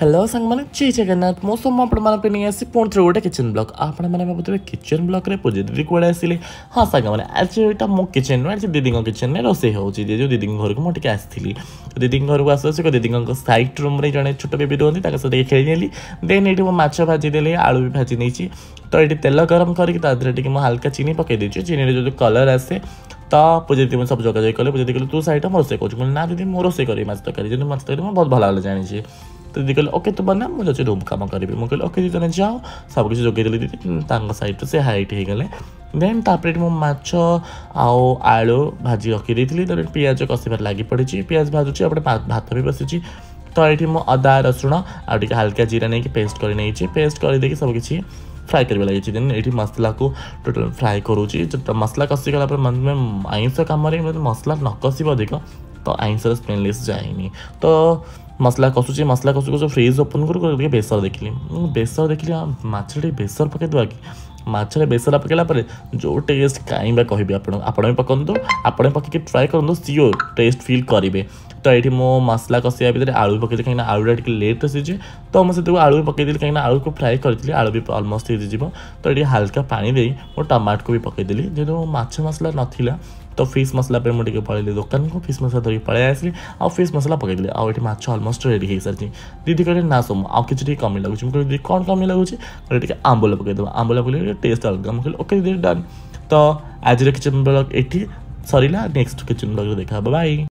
Hello सांग मैंने जय जगन्नाथ मो सोम आपको नहीं आसी पुणी थे गोटे किचन ब्लॉग आपने भावुए किचन ब्लॉग रे पूजा दीदी कौड़े आसिले हाँ सांग मैंने आज यहाँ मो किचन नु आज दीदी किचन में रोसे हो जो दीदी घर को मुझे आसती दीदी घर को आस दीदी सैड रूम में जड़े छोट बेबी रुहती सहित खेली देन ये माछ भाजीदेली आलू भी भाजी नहीं तो ये तेल गरम करके हल्का चीनी पकई देती चीनी जो कलर आसे तो पूजा दीदी मुझे सब जगह कले पूजा दीदी तू सैड मैं रोसे करूँ ना दीदी मुझे रोसे करी माछ तरकारी जो माछ तरकारी मैं बहुत भल जानी तो दीदी कहले ओके तू बना मुझे रूम कम करी मुझे ओके दी जन जाओ सब किसी जोगेदेली दीदी सैड से हाइट हो गले देन तापर मो माछ आउ आलू भाजी रखी पियाज कषार लगी पड़ी पियाज भाजुची अपने भात भी बसी तो ये मो अदा रसुण आगे हल्का जीरा नहीं पेस्ट कर पेस्ट कर सब किसी फ्राए कर लगी देन ये मसला को टोटल फ्राए करुँची जो मसला कषिगला आइंस कम मसला न कषिब अधिक तो आइंसर स्मेललेस जाए तो मसला कसुची मसला कसु कसु फ्रिज ओपन कर बेसर देखिली देखिली माछटे बेसर पकईदे कि माछरे बेसर पकड़ा जो टेस्ट कहीं कहबी आपण पकातु आपड़ पकईकि ट्राए करूँ सियोर टेस्ट फिल करेंगे तो ये मो मसला कषिया भितर आलू पकई कहीं आलूटा टे लेट सीझे तो मुझे आलू भी पकईदेली कहीं आलू को फ्राए करी आलू भी अलमोस्ट हो तो ये हल्का पानी दे मो टमाटो को भी पकईदेली जो माछ मसला नाला तो फिश मसला पे मुझे पलैली दुकान को फिश मसला धरिक पलि आसली आ फिश मसला पकईदेली आठ माछ अलमोस्ट रेडी हो सारी दीदी कहते ना सोम आउ कि कमी लगुच दीदी कौन कमी लगुच टे आंबुल पकईदेव आंबुल पकड़े टेस्ट अलग मुझे ओके दीदी डन तो आज किचन ब्लॉग ये सरला नेक्स्ट किचन ब्लॉग देखा बाय।